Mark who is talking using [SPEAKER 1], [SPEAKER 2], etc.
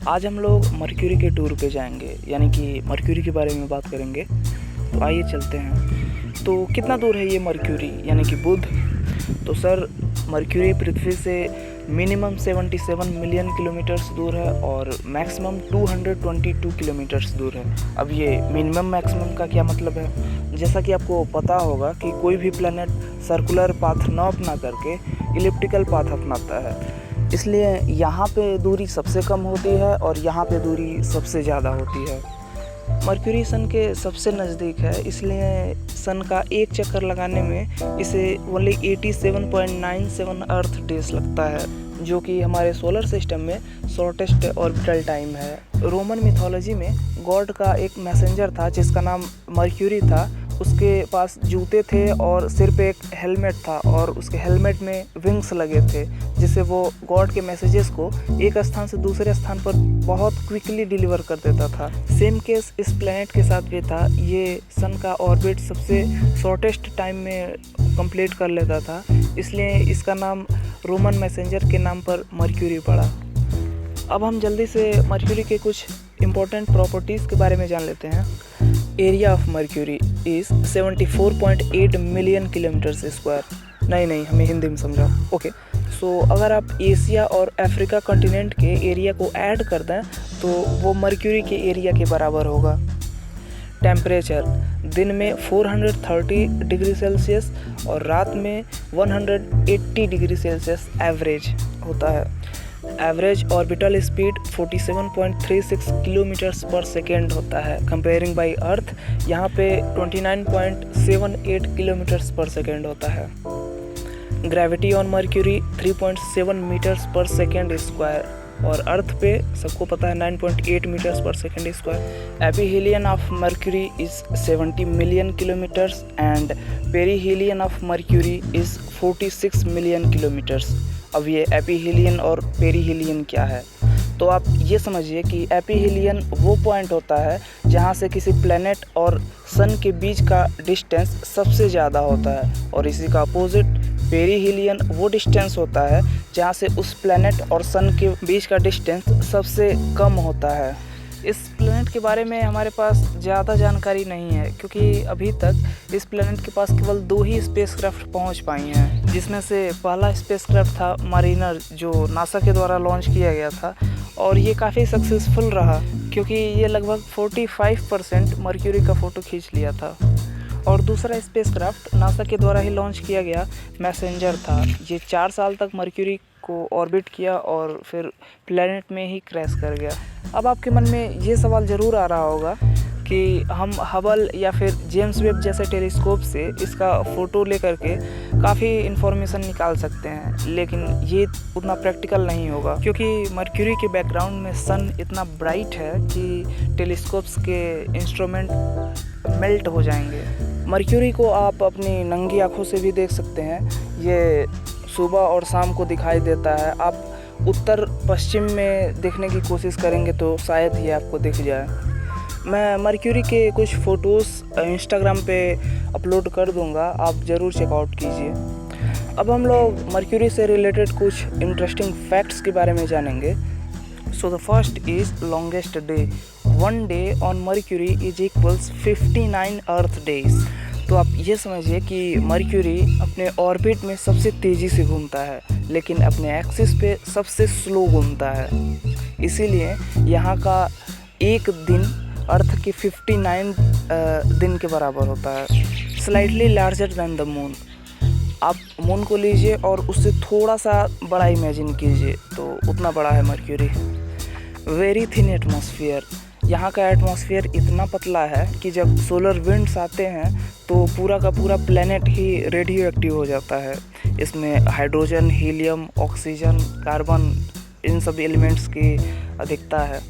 [SPEAKER 1] आज हम लोग मर्क्यूरी के टूर पे जाएंगे, यानी कि मर्क्यूरी के बारे में बात करेंगे। तो आइए चलते हैं। तो कितना दूर है ये मर्क्यूरी यानी कि बुध? तो सर, मर्क्यूरी पृथ्वी से मिनिमम 77 मिलियन किलोमीटर्स दूर है और मैक्सिमम 222 किलोमीटर्स दूर है। अब ये मिनिमम मैक्सिमम का क्या मतलब है? जैसा कि आपको पता होगा कि कोई भी प्लैनेट सर्कुलर पाथ न अपना करके इलिप्टिकल पाथ अपनाता है, इसलिए यहाँ पे दूरी सबसे कम होती है और यहाँ पे दूरी सबसे ज़्यादा होती है। मर्क्यूरी सन के सबसे नज़दीक है, इसलिए सन का एक चक्कर लगाने में इसे ओनली 87.97 अर्थ डेज लगता है, जो कि हमारे सोलर सिस्टम में शॉर्टेस्ट ऑर्बिटल टाइम है। रोमन मिथोलॉजी में गॉड का एक मैसेंजर था जिसका नाम मर्क्यूरी था। उसके पास जूते थे और सिर पे एक हेलमेट था और उसके हेलमेट में विंग्स लगे थे, जिससे वो गॉड के मैसेजेस को एक स्थान से दूसरे स्थान पर बहुत क्विकली डिलीवर कर देता था। सेम केस इस प्लैनेट के साथ भी था। ये सन का ऑर्बिट सबसे शॉर्टेस्ट टाइम में कंप्लीट कर लेता था, इसलिए इसका नाम रोमन मैसेंजर के नाम पर मर्क्यूरी पड़ा। अब हम जल्दी से मर्क्यूरी के कुछ इम्पोर्टेंट प्रॉपर्टीज़ के बारे में जान लेते हैं। Area of Mercury is 74.8 million kilometre square. नहीं, हमें हिंदी में समझाओ। ओके, सो अगर आप एशिया और अफ्रीका कॉन्टिनेंट के एरिया को ऐड कर दें तो वो मर्क्यूरी के एरिया के बराबर होगा। टेम्परेचर दिन में 430 डिग्री सेल्सियस और रात में 180 डिग्री सेल्सियस एवरेज होता है। एवरेज ऑर्बिटल स्पीड 47.36 किलोमीटर्स पर सेकेंड होता है। कंपेयरिंग बाई अर्थ यहाँ पे 29.78 किलोमीटर्स पर सेकेंड होता है। Gravity on Mercury 3.7 metres per second square और अर्थ पे सबको पता है 9.8 metres per second square. Aphelion of Mercury is 70 million kilometres and perihelion of Mercury is 46 million kilometres. अब ये एपीहीलियन और पेरीहीलियन क्या है? तो आप ये समझिए कि एपीहीलियन वो पॉइंट होता है जहाँ से किसी प्लैनेट और सन के बीच का डिस्टेंस सबसे ज़्यादा होता है, और इसी का अपोजिट पेरीहीलियन वो डिस्टेंस होता है जहाँ से उस प्लैनेट और सन के बीच का डिस्टेंस सबसे कम होता है। इस प्लैनेट के बारे में हमारे पास ज़्यादा जानकारी नहीं है, क्योंकि अभी तक इस प्लैनेट के पास केवल 2 ही स्पेसक्राफ्ट पहुंच पाई हैं, जिसमें से पहला स्पेसक्राफ्ट था मारिनर, जो नासा के द्वारा लॉन्च किया गया था और ये काफ़ी सक्सेसफुल रहा, क्योंकि ये लगभग 45% मर्क्यूरी का फ़ोटो खींच लिया था। और दूसरा स्पेसक्राफ्ट नासा के द्वारा ही लॉन्च किया गया मैसेंजर था। ये 4 साल तक मर्क्यूरी को ऑर्बिट किया और फिर प्लैनेट में ही क्रैश कर गया। अब आपके मन में ये सवाल ज़रूर आ रहा होगा कि हम हबल या फिर जेम्स वेब जैसे टेलीस्कोप से इसका फ़ोटो लेकर के काफ़ी इन्फॉर्मेशन निकाल सकते हैं, लेकिन ये उतना प्रैक्टिकल नहीं होगा, क्योंकि मर्क्यूरी के बैकग्राउंड में सन इतना ब्राइट है कि टेलीस्कोप्स के इंस्ट्रूमेंट मेल्ट हो जाएंगे। मर्क्यूरी को आप अपनी नंगी आँखों से भी देख सकते हैं। ये सुबह और शाम को दिखाई देता है। आप उत्तर पश्चिम में देखने की कोशिश करेंगे तो शायद ये आपको दिख जाए। मैं मर्क्यूरी के कुछ फ़ोटोज़ इंस्टाग्राम पे अपलोड कर दूंगा, आप ज़रूर चेकआउट कीजिए। अब हम लोग मर्क्यूरी से रिलेटेड कुछ इंटरेस्टिंग फैक्ट्स के बारे में जानेंगे। So the first is longest day. 1 day on mercury is equals 59 earth days. तो आप ये समझिए कि मर्क्यूरी अपने ऑर्बिट में सबसे तेज़ी से घूमता है, लेकिन अपने एक्सिस पे सबसे स्लो घूमता है। इसीलिए यहाँ का एक दिन अर्थ के 59 दिन के बराबर होता है। Slightly larger than the moon. आप मून को लीजिए और उससे थोड़ा सा बड़ा इमेजिन कीजिए, तो उतना बड़ा है मर्क्यूरी। Very thin atmosphere. यहाँ का एटमॉस्फेयर इतना पतला है कि जब सोलर विंड्स आते हैं तो पूरा का पूरा प्लैनेट ही रेडियो एक्टिव हो जाता है। इसमें हाइड्रोजन, हीलियम, ऑक्सीजन, कार्बन, इन सब एलिमेंट्स की अधिकता है।